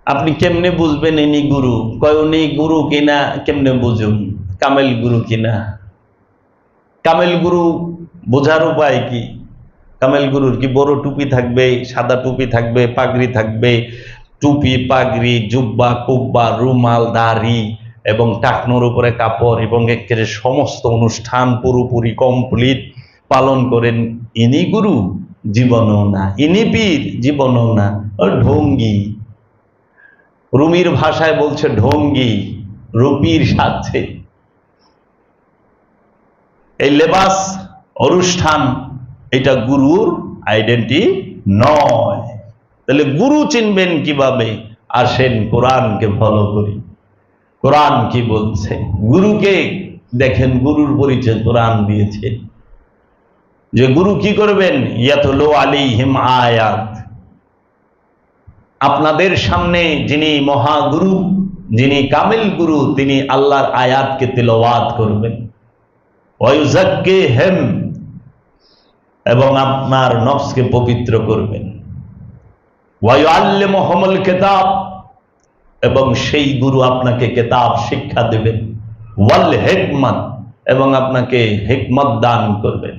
আপনি কেমনে বুঝবেন ইনি গুরু? কয় উনি গুরু কিনা কেমনে বুঝুন? কামেল গুরু কিনা? কামেল গুরু বোঝার উপায় কি? কামেল গুরুর কি বড় টুপি থাকবে, সাদা টুপি থাকবে, পাগড়ি থাকবে, টুপি, পাগড়ি, জুব্বা, কুব্বা, রুমাল, দাড়ি এবং টাকনোর উপরে কাপড় এবং একেবারে সমস্ত অনুষ্ঠান পুরোপুরি কমপ্লিট পালন করেন, ইনি গুরু? জীবনও না। ইনি পীর? জীবনও না। ও ঢঙ্গি। রুমির ভাষায় বলছে ঢঙ্গি, রুপির সাথে। এই লেবাস, অনুষ্ঠান, এটা গুরুর আইডেন্টি নয়। তাহলে গুরু চিনবেন কিভাবে? আসেন কোরআনকে ফলো করি। কোরআন কি বলছে? গুরুকে দেখেন, গুরুর পরিচয় কোরআন দিয়েছে যে গুরু কি করবেন? ইয়াতলু আলাইহিম আয়াত, আপনাদের সামনে যিনি মহাগুরু, যিনি কামিল গুরু, তিনি আল্লাহর আয়াতকে তিলাওয়াত করবেন। ওয়ায়ুযাক্কিহিম, এবং আপনার নফসকে পবিত্র করবেন। ওয়ায়ুআল্লিমুহুমুল কিতাব, এবং সেই গুরু আপনাকে কিতাব শিক্ষা দেবেন। ওয়াল হিকমাত, এবং আপনাকে হিকমত দান করবেন,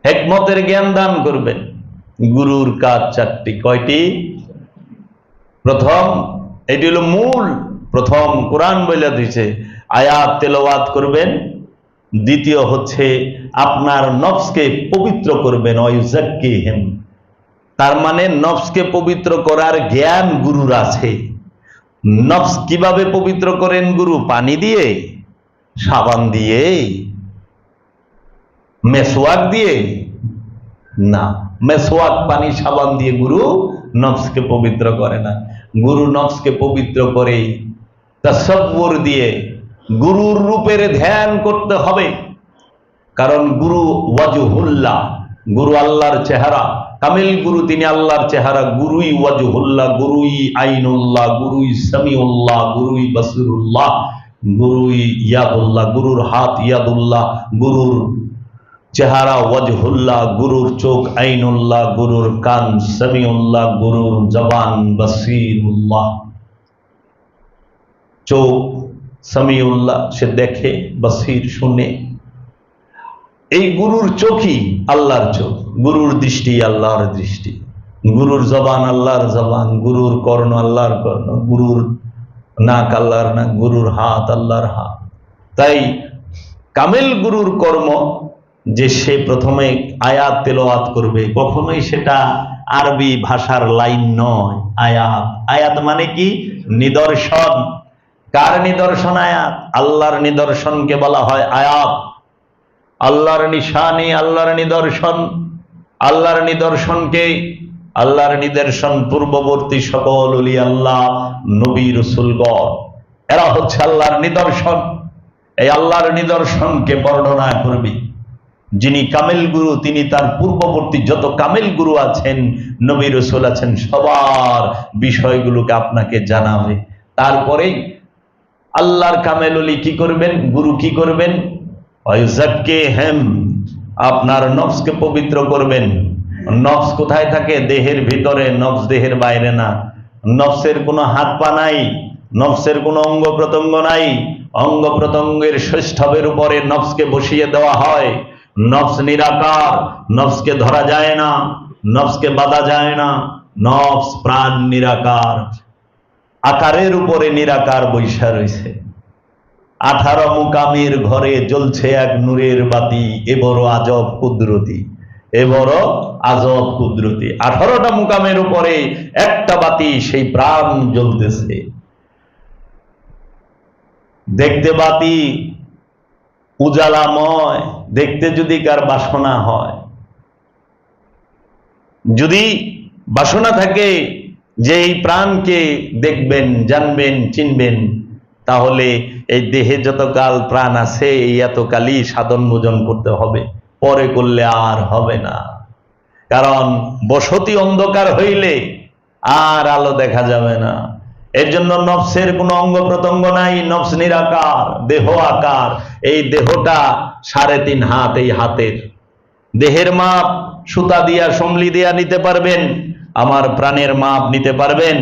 হিকমতের জ্ঞান দান করবেন। গুরুর কাজ চারটি। কয়টি? প্রথম, এটি হলো মূল, প্রথম কোরআন বলে দিয়েছে আয়াত তেলাওয়াত করবেন। দ্বিতীয় হচ্ছে আপনার নফসকে পবিত্র করবেন। ওয়ায়ুযাক্কিহিম, তার মানে নফসকে পবিত্র করার জ্ঞান গুরুর আছে। নফস কিভাবে পবিত্র করেন গুরু? পানি দিয়ে, সাবান দিয়ে, মেসওয়াক দিয়ে? না, মেসওয়াক, পানি, সাবান দিয়ে গুরু নফসকে পবিত্র করে না। গুরু নফসকে পবিত্র করে তাসাব্বুর দিয়ে, গুরুর রূপের ধ্যান করতে হবে। কারণ গুরু ওয়াজহুল্লাহ, গুরু আল্লাহর চেহারা। কামিল গুরু তিনি আল্লাহর চেহারা। গুরুই ওয়াজহুল্লাহ, গুরুই আইনুল্লাহ, গুরুই সামিউল্লাহ, গুরুই বাসিরুল্লাহ, গুরুই ইয়াদুল্লাহ, গুরুর হাত ইয়াদুল্লাহ, গুরুর চেহারা ওয়াজহুল্লাহ, গুরুর চোখ আইনুল্লাহ, গুরুর কান সামিউল্লাহ, গুরুর জবান বাসিরুল্লাহ। চোখ সামিউল্লাহ, সে দেখে, বাসির শুনে। এই গুরুর চোখই আল্লাহর চোখ, গুরুর দৃষ্টি আল্লাহর দৃষ্টি, গুরুর জবান আল্লাহর জবান, গুরুর কর্ণ আল্লাহর কর্ণ, গুরুর নাক আল্লাহর নাক, গুরুর হাত আল্লাহর হাত। তাই কামেল গুরুর কর্ম যে সে প্রথমে আয়াত তেলাওয়াত করবে, কখনোই সেটা আরবি ভাষার লাইন নয়। আয়াত, আয়াত মানে কি? নিদর্শন। কার নিদর্শন? আয়াত। আল্লাহর নিদর্শনকে বলা হয় আয়াত। আল্লাহর নিশানি, আল্লাহর নিদর্শন। আল্লাহর নিদর্শনকে, আল্লাহর নিদর্শন পূর্ববর্তী সকল ওলি আল্লাহ, নবী, রাসূলগণ, এরা হচ্ছে আল্লাহর নিদর্শন। এই আল্লাহর নিদর্শনকে বর্ণনা করবে যিনি কামেল গুরু, তিনি তার পূর্ববর্তী যত কামেল গুরু আছেন, নবী, রাসূল আছেন, সবার বিষয়গুলোকে আপনাকে জানাবে। তারপরে আল্লাহর কামেল ওলি কি করবেন? গুরু কি করবেন? ওয়ায়ুযাক্কিহিম, আপনার নফসকে পবিত্র করবেন। নফস কোথায় থাকে? দেহের ভিতরে। নফস দেহের বাইরে না। নফসের কোনো হাত পা নাই, নফসের কোনো অঙ্গ প্রত্যঙ্গ নাই। অঙ্গ প্রত্যঙ্গের সৌষ্ঠবের উপরে নফসকে বসিয়ে দেওয়া হয়। নফস নিরাকার, নফসকে ধরা যায় না, নফসকে বাঁধা যায় না। নফস প্রাণ নিরাকার, আকারের উপরে নিরাকার বৈশা রয়েছে। 18 মুকামের ঘরে জ্বলছে এক নূরের বাতি, এ বড় আজব কুদরতি, এ বড় আজব কুদরতি। 18টা মুকামের উপরে একটা বাতি, সেই প্রাণ জ্বলতেছে। দেখতে বাতি উজালাময়, দেখতে যদি কার বাসনা হয়, যদি বাসনা থাকে যে এই প্রাণকে দেখবেন, জানবেন, চিনবেন, তাহলে এই দেহে যতকাল প্রাণ আছে এই এতকালই সাধন ভোজন করতে হবে, পরে করলে আর হবে না। কারণ বসতি অন্ধকার হইলে আর আলো দেখা যাবে না। এর জন্য নফসের কোনো অঙ্গ প্রত্যঙ্গ নাই, নফস নিরাকার, দেহ আকার। এই দেহটা 3.5 হাত এই হাতের। দেহের মাপ সুতা দিয়া, সমলি দিয়া নিতে পারবেন, আমার প্রাণের মাপ নিতে পারবেন?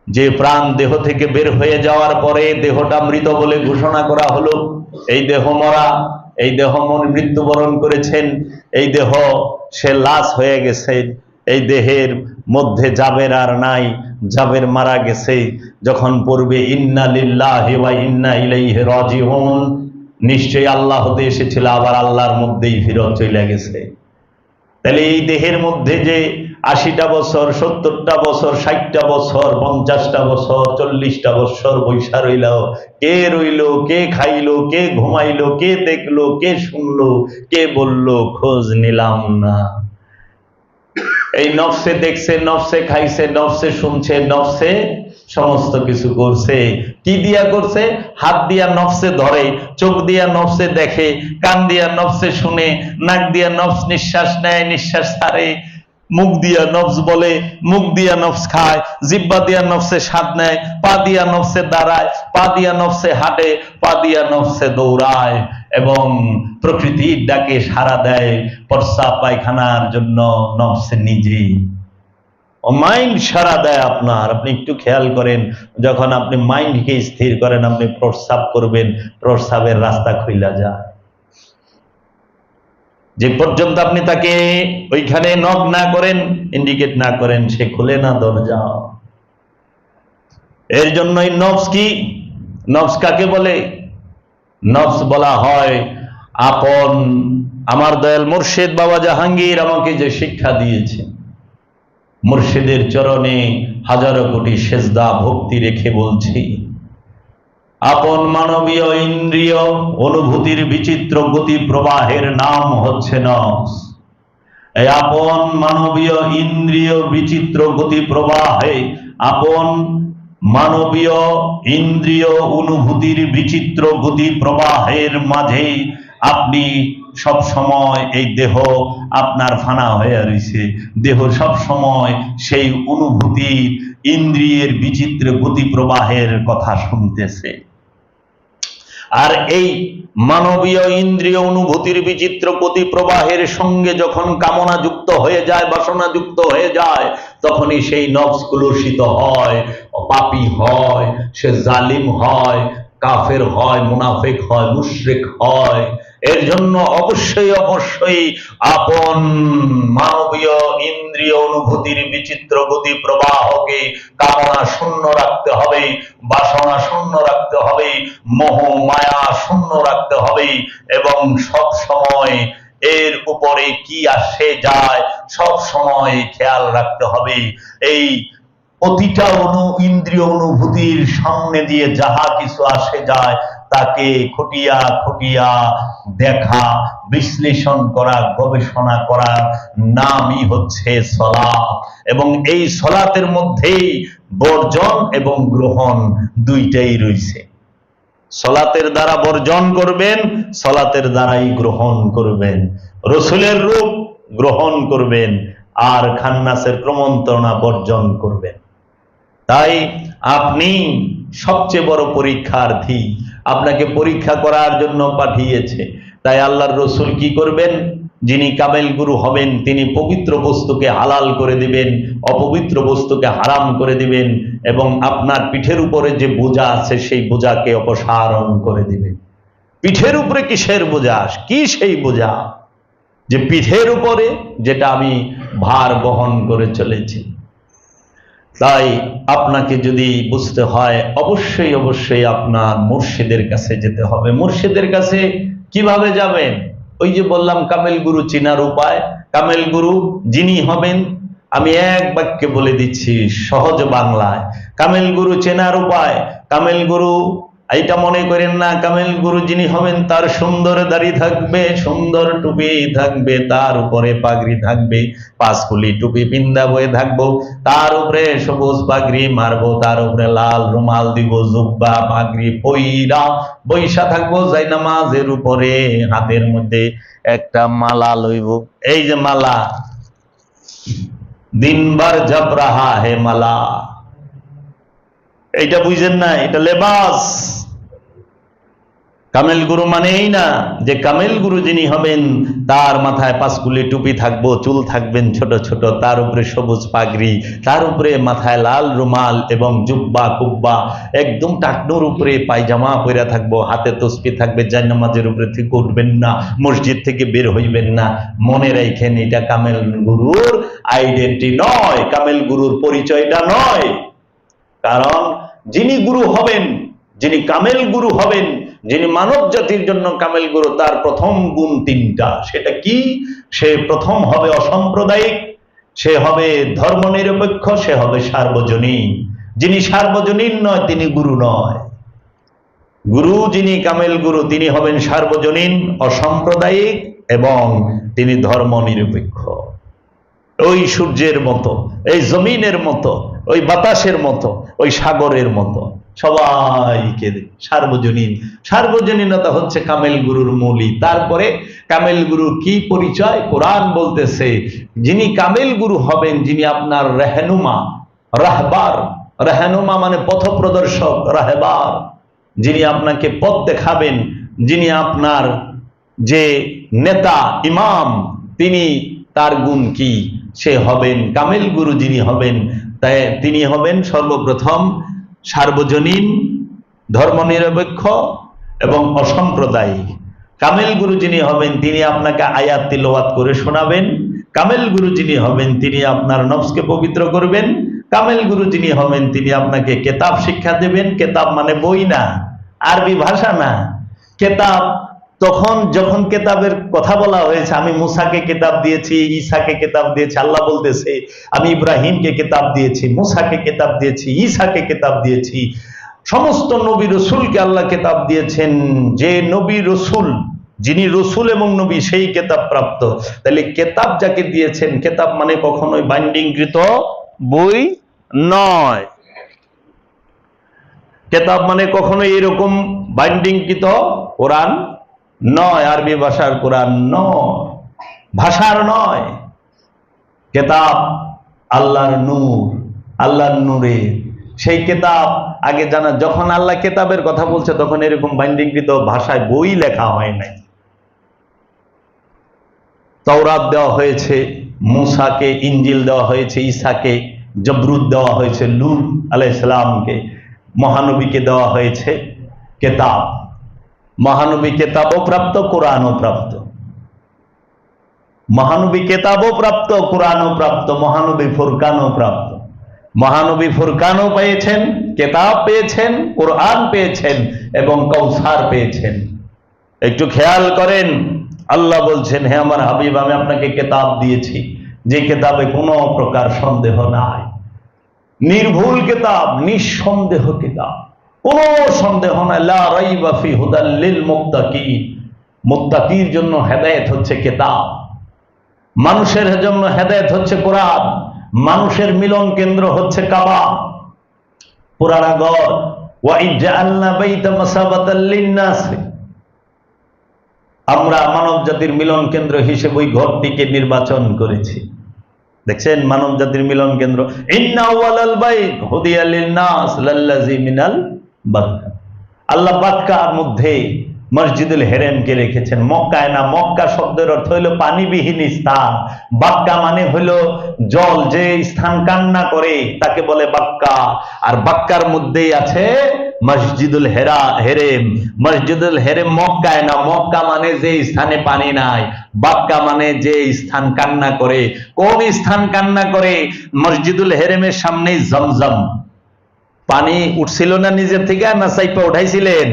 যে প্রাণ দেহ থেকে বের হয়ে যাওয়ার পরে দেহটা মৃত বলে ঘোষণা করা হলো, এই দেহ মরা, এই দেহ মৃত্যুবরণ করেছেন, এই দেহ সে লাশ হয়ে গেছে, এই দেহের মধ্যে জাবের আর নাই, জাবের মারা গেছে। যখন পড়বে ইন্না লিল্লাহি ওয়া ইন্না ইলাইহি রাজিউন, নিশ্চয়ই আল্লাহ হতে এসেছিল, আবার আল্লাহর মধ্যেই ফিরত চলে গেছে। তাহলে এই দেহের মধ্যে যে 80টা বছর, 70টা বছর, 60টা বছর, 50টা বছর, 40টা বছর বৈশা রইল, কে রইল, কে খাইলো, কে ঘুমাইলো, কে দেখলো, কে শুনলো, কে বললো, খোঁজ নিলাম না। এই নফসে দেখছে, নফসে খাইছে, নফসে শুনছে, নফসে সমস্ত কিছু করছে। কি দিয়া করছে? হাত দিয়া নফসে ধরে, চোখ দিয়া নফসে দেখে, কান দিয়া নফসে শুনে, নাক দিয়া নফস নিঃশ্বাস নেয়, নিঃশ্বাস ছাড়ে, মুখ দিয়া নফস বলে, মুখ দিয়া নফস খায়, জিহ্বা দিয়া নফসে স্বাদ নেয়, পা দিয়া নফসে দাঁড়ায়, পা দিয়া নফসে হাঁটে, পা দিয়া নফসে দৌড়ায় এবং প্রকৃতির ডাকে সাড়া দেয়। প্রস্রাব পায়খানার জন্য নফসে নিজেই মাইন্ড সাড়া দেয় আপনার। আপনি একটু খেয়াল করেন, যখন আপনি মাইন্ডকে স্থির করেন, আপনি প্রস্রাব করবেন, প্রস্রাবের রাস্তা খুইলা যায়। যে পর্যন্ত আপনি তাকে ওইখানে নক না করেন, ইন্ডিকেট না করেন, সে খুলে না দরজা। এর জন্যই নফস কি? নফস কাকে বলে? নফস বলা হয় আপন। আমার দয়াল মুর্শিদ বাবা জাহাঙ্গীর আমাকে যে শিক্ষা দিয়েছে, মুর্শিদের চরণে হাজারো কোটি সেজদা ভক্তি রেখে বলছি, আপন মানবীয় ইন্দ্রিয় অনুভূতির বিচিত্র গতি প্রবাহের নাম হচ্ছে নফস। এই আপন মানবীয় ইন্দ্রিয় বিচিত্র গতি প্রবাহে, আপন মানবীয় ইন্দ্রিয় অনুভূতির বিচিত্র গতি প্রবাহের মাঝে আপনি সব সময়, এই দেহ আপনার ফানা হয়ে রয়েছে, দেহ সব সময় সেই অনুভূতি ইন্দ্রিয়ের বিচিত্র গতি প্রবাহের কথা শুনতেছে। আর এই মানবীয় ইন্দ্রিয় অনুভূতির বিচিত্র গতি প্রবাহের সঙ্গে যখন কামনা যুক্ত হয়ে যায়, বাসনা যুক্ত হয়ে যায়, তখনই সেই নফস কুলুষিত হয়, পাপী হয়, সে জালিম হয়, কাফের হয়, মুনাফিক হয়, মুশরিক হয়। এর জন্য অবশ্যই অবশ্যই আপন মানবীয় ইন্দ্রিয় অনুভূতির বিচিত্র গতি প্রবাহকে কামনা শূন্য রাখতে হবে, বাসনা শূন্য রাখতে হবে, মোহ মায়া শূন্য রাখতে হবে এবং সব সময় এর উপরে কি আসে যায় সব সময় খেয়াল রাখতে হবে। এই প্রতিটা ইন্দ্রিয় অনুভূতির সামনে দিয়ে যাহা কিছু আসে যায় তাকে খুঁটিয়া খুঁটিয়া দেখা, বিশ্লেষণ করা, গবেষণা করার নামই হচ্ছে সলাত। এবং এই সলাতের মধ্যেই বর্জন এবং গ্রহণ দুইটাই রয়েছে। সলাতের দ্বারা বর্জন করবেন, সলাতের দ্বারাই গ্রহণ করবেন। রসুলের রূপ গ্রহণ করবেন আর খান্নাসের ক্রমন্তরণা বর্জন করবেন। তাই আপনি সবচেয়ে বড় পরীক্ষার্থী, আপনাকে পরীক্ষা করার জন্য পাঠিয়েছে। তাই আল্লাহর রসুল কি করবেন? যিনি কামেল গুরু হবেন তিনি পবিত্র বস্তুকে হালাল করে দিবেন, অপবিত্র বস্তুকে হারাম করে দিবেন এবং আপনার পিঠের উপরে যে বোঝা আছে সেই বোঝাকে অপসারণ করে দিবেন। পিঠের উপরে কিসের বোঝা? কি সেই বোঝা? যে পিঠের উপরে যেটা আমি ভার বহন করে চলেছি। তাই আপনাকে যদি বুঝতে হয়, অবশ্যই অবশ্যই আপনার মুর্শিদের কাছে যেতে হবে। মুর্শিদের কাছে কিভাবে যাবেন? ওই যে বললাম কামেল গুরু চিনার উপায়। কামেল গুরু যিনি হবেন, আমি এক বাক্যে বলে দিচ্ছি সহজ বাংলায়। কামেল গুরু চেনার উপায়, কামেল গুরু এইটা মনে করেন না, কামেল গুরু যিনি হবেন তার সুন্দর দাড়ি থাকবে, সুন্দর টুপি থাকবে, তার উপরে পাগড়ি থাকবে, পাঁচকুলি টুপি পিন্দা বয়ে থাকবো, তার উপরে সবুজ পাগড়ি মারবো, তার উপরে লাল রুমাল দিব, জুব্বা পাগড়ি পইরা বৈশা থাকবো, যাই নামাজের উপরে হাতের মধ্যে একটা মালা লইব। এই যে মালা, দিনবার জপ রাহা হে মালা, এইটা বুঝেন না? এটা লেবাস। কামেল গুরু মানে এই না যে কামেল গুরু যিনি হবেন তার মাথায় পাঁচকুলি টুপি থাকবো, চুল থাকবেন ছোট ছোট, তার উপরে সবুজ পাগড়ি, তার উপরে মাথায় লাল রুমাল এবং জুব্বা কুব্বা, একদম টাকনুর উপরে পায়জামা পরে থাকবো, হাতে তসবি থাকবে, জায়নামাজের উপরে থেকে উঠবেন না, মসজিদ থেকে বের হইবেন না। মনে রাখেন, এটা কামেল গুরুর আইডেন্টি নয়, কামেল গুরুর পরিচয়টা নয়। কারণ যিনি গুরু হবেন, যিনি কামেল গুরু হবেন, যিনি মানব জাতির জন্য কামেল গুরু, তার প্রথম গুণ তিনটা। সেটা কি? সে প্রথম হবে অসাম্প্রদায়িক, সে হবে ধর্মনিরপেক্ষ, সে হবে সার্বজনীন। যিনি সার্বজনীন নয় তিনি গুরু নয়। গুরু যিনি কামেল গুরু তিনি হবেন সার্বজনীন, অসাম্প্রদায়িক এবং তিনি ধর্মনিরপেক্ষ। ওই সূর্যের মতো, এই জমিনের মতো, ওই বাতাসের মতো, ওই সাগরের মতো সবাইকে সার্বজনীন। সার্বজনীনতা হচ্ছে কামেল গুরুর মূলই। তারপরে কামেল গুরুর কি পরিচয়? কোরআন বলতেছে যিনি কামেল গুরু হবেন, যিনি আপনার রেহনুমা, রাহবার, রেহনুমা মানে পথ প্রদর্শক, রাহবার, যিনি আপনাকে পথ দেখাবেন, যিনি আপনার যে নেতা, ইমাম, তিনি, তার গুণ কি? সে হবেন কামেল গুরু। যিনি হবেন তাই তিনি হবেন সর্বপ্রথম সার্বজনীন, ধর্মনিরপেক্ষ এবং অসাম্প্রদায়িক। কামেল গুরু যিনি হবেন তিনি আপনাকে আয়াত তিলাওয়াত করে শোনাবেন। কামেল গুরু যিনি হবেন তিনি আপনার নফসকে পবিত্র করবেন। কামেল গুরু যিনি হবেন তিনি আপনাকে কেতাব শিক্ষা দেবেন। কেতাব মানে বই না, আরবি ভাষা না। কেতাব তখন যখন কেতাবের কথা বলা হয়েছে, আমি মুসাকে কেতাব দিয়েছি, ঈসাকে কেতাব দিয়েছি, আল্লাহ বলতেছে আমি ইব্রাহিমকে কেতাব দিয়েছি, মুসাকে কেতাব দিয়েছি, ঈসাকে কেতাব দিয়েছি, সমস্ত নবী রসুলকে আল্লাহ কেতাব দিয়েছেন। যে নবী রসুল, যিনি রসুল এবং নবী, সেই কেতাব প্রাপ্ত। তাহলে কেতাব যাকে দিয়েছেন, কেতাব মানে কখনোই বাইন্ডিংকৃত বই নয়। কেতাব মানে কখনোই এরকম বাইন্ডিংকৃত কোরআন নয়, আরবি ভাষার কোরআন নয়, ভাষার নয়। কেতাব আল্লাহর নূর, আল্লাহর নূরের সেই কেতাব। আগে জানা, যখন আল্লাহ কেতাবের কথা বলছে তখন এরকম বাইন্ডিংকৃত ভাষায় বই লেখা হয় নাই। তাওরাত দেওয়া হয়েছে মুসাকে, ইঞ্জিল দেওয়া হয়েছে ঈসাকে, জবরুদ দেওয়া হয়েছে লূত আলাইহিস সালামকে, মহানবীকে দেওয়া হয়েছে কেতাব। মহানবী কেতাবও প্রাপ্ত, কোরআনও প্রাপ্ত। মহানবী কেতাবও প্রাপ্ত, কোরআনও প্রাপ্ত, মহানবী ফুরকানও প্রাপ্ত। মহানবী ফুরকানও পেয়েছেন, কেতাব পেয়েছেন, কোরআন পেয়েছেন এবং কাউসার পেয়েছেন। একটু খেয়াল করেন, আল্লাহ বলছেন হে আমার হাবিব, আমি আপনাকে কেতাব দিয়েছি, যে কেতাবে কোনো প্রকার সন্দেহ নাই, নির্ভুল কেতাব, নিঃসন্দেহ কেতাব, কোনো সন্দেহ নাই। লা রাইবা ফি হুদাল লিল মুত্তাকিন, মুত্তাকির জন্য হেদায়েত হচ্ছে কেতাব, মানুষের জন্য হেদায়েত হচ্ছে কোরআন, মানুষের মিলন কেন্দ্র হচ্ছে কাবা, পুরানা ঘর। ওয়া ইজআলনা বাইতা মাসাবাতাল লিন-নাস, আমরা মানব জাতির মিলন কেন্দ্র হিসেবে ওই ঘরটিকে নির্বাচন করেছি। দেখছেন, মানব জাতির মিলন কেন্দ্র। ইন্না আউয়ালাল বাইত হুদিয়া লিন-নাস লাল্লাযী মিনাল বাক্কা, আল্লাহ বাক্কার মধ্যে মসজিদুল হেরেমকে রেখেছেন। মক্কায় না, মক্কা শব্দের অর্থ হলো পানিবিহীন স্থান। বাক্কা মানে হলো জল, যে স্থান কান্না করে তাকে বলে বাক্কা। আর বাক্কার মধ্যেই আছে মসজিদুল হেরেম। মসজিদুল হেরেম মক্কায় না, মক্কা মানে যে স্থানে পানি নাই, বাক্কা মানে যে স্থান কান্না করে। কোন স্থান কান্না করে? মসজিদুল হেরেমের সামনেই জমজম। পানি উঠছিল না নিজের থেকে, না চাইপা উঠাইছিলেন?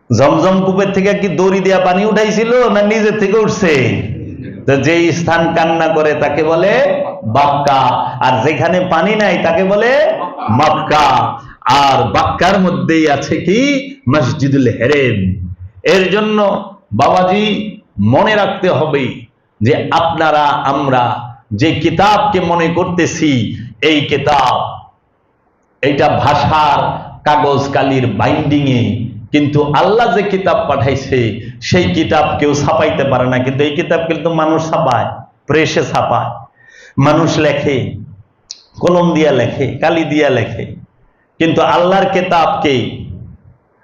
জমজম কূপের থেকে কি দড়ি দেয়া পানি উঠাইছিল, না নিজের থেকে উঠছে? যে স্থান কান্না করে তাকে বলে বাক্কা, আর যেখানে পানি নাই তাকে বলে মক্কা। আর বাক্কার মধ্যেই আছে কি? মসজিদুল হেরেম। এর জন্য বাবাজি মনে রাখতে হবে যে আপনারা, আমরা যে কিতাবকে মনে করতেছি এই কিতাব, এইটা ভাষার কাগজ কালির বাইন্ডিং এ, কিন্তু আল্লাহ যে কিতাব পাঠাইছে সেই কিতাব কেউ ছাপাইতে পারে না। কিন্তু এই কিতাব কিন্তু মানুষ ছাপায়, প্রেসে ছাপায়, মানুষ লেখে, কলম দিয়া লেখে, কালি দিয়া লেখে। কিন্তু আল্লাহর কিতাবকে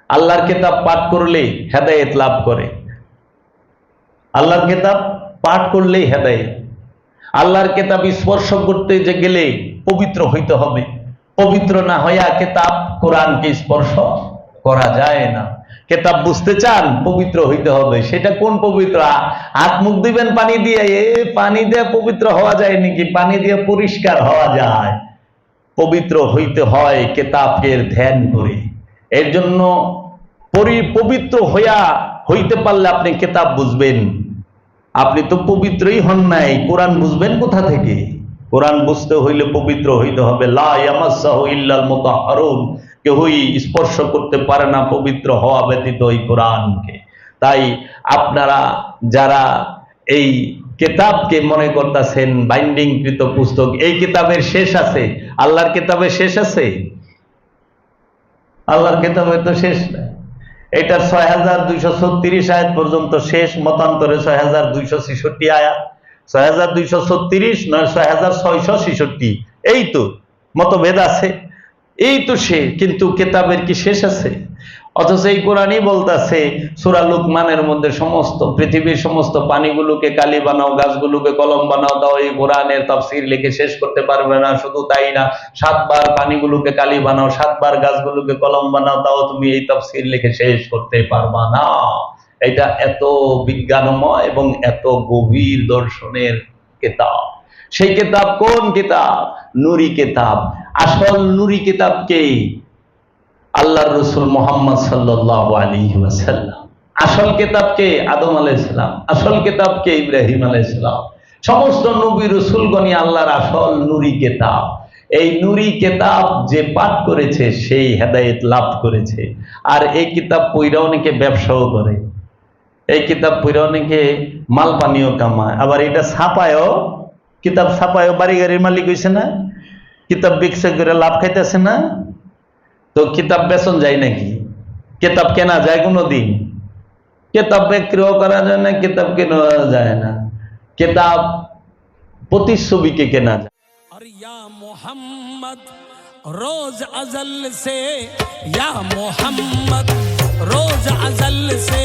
আল্লাহর কিতাব পাঠ করলে হেদায়েত লাভ করে। আল্লাহর কিতাব পাঠ করলেই হেদায়েত। আল্লাহর কিতাব স্পর্শ করতে যে গেলে পবিত্র হইতে হবে। পবিত্র না হইয়া কিতাব কোরআনকে স্পর্শ করা যায় না। কিতাব বুঝতে চান, পবিত্র হইতে হবে। সেটা কোন পবিত্র? হাত মুখ দিবেন পানি দিয়ে, পানি দিয়ে পবিত্র হওয়া যায় নাকি? পানি দিয়ে পরিষ্কার হওয়া যায়? পবিত্র হইতে হয় কিতাবের ধ্যান করে। এর জন্য পবিত্র হইতে পারলে আপনি কিতাব বুঝবেন। আপনি তো পবিত্রই হন নাই, কোরআন বুঝবেন কোথা থেকে? কোরআন বুঝতে হইলে পবিত্র হইতে হবে। লা ইয়ামাসসাহু ইল্লাল মুতাহহারুন, কেউই স্পর্শ করতে পারে না পবিত্র হওয়া ব্যতীত এই কোরআনকে। তাই আপনারা যারা এই কিতাবকে মনে করতেছেন বাইন্ডিংকৃত পুস্তক, এই কিতাবের শেষ আছে? আল্লাহর কিতাবের শেষ আছে? আল্লাহর কিতাবের তো শেষ নাই। এটা ৬২৩৬ আয়াত পর্যন্ত শেষ, মতান্তরে ৬২৬৬ আয়াত, ৬২৩৬ নয় ৬৬৬৬, এই তো মতভেদ আছে। এই তো সে, কিন্তু কিতাবের কি শেষ আছে? অথচ এই কোরআনই বলতেছে সূরা লুকমানের মধ্যে সমস্ত পৃথিবীর সমস্ত পানিগুলোকে কালি বানাও, গাছগুলোকে কলম বানাও, দাও এই কোরআনের তাফসীর লিখে শেষ করতে পারবে না। শুধু তাই না, ৭ বার পানিগুলোকে কালি বানাও, ৭ বার গাছগুলোকে কলম বানাও, তাও তুমি এই তাফসীর লিখে শেষ করতে পারবা না। এটা এত বিজ্ঞানময় এবং এত গভীর দর্শনের কিতাব। সেই কিতাব কোন কিতাব? নূরি কিতাব। আসল নূরি কিতাবকে আল্লাহর রাসূল মুহাম্মদ সাল্লাল্লাহু আলাইহি ওয়াসাল্লাম। আসল কিতাবকে আদম আলাইহিস সালাম, আসল কিতাবকে ইব্রাহিম আলাইহিস সালাম। সমস্ত নবী রাসূলগণই আল্লাহর আসল নূরি কিতাব। এই নূরি কিতাব যে পাঠ করেছে সেই হেদায়েত লাভ করেছে। আর এই কিতাব পড়ে অনেকে ব্যবসাও করে, এই কিতাব পড়ে অনেকে মাল পানিও কামায়। আবার এটা ছাপায়ও, কিতাব ছাপায়ও বাড়ি গাড়ির মালিক হইছে না? কিতাব বিক্রি করে লাভ খাইতেছে না? তো কিতাব বেচন যায় নাকি? কিতাব কেনা যায় কোনোদিন? কিতাব বিক্রিও করা যায় না, কিতাব কেনা যায় না। কিতাব প্রতিচ্ছবিকে কেনা যায়। আর ইয়া মুহাম্মদ রোজ আজল সে, ইয়া মুহাম্মদ রোজ আজল সে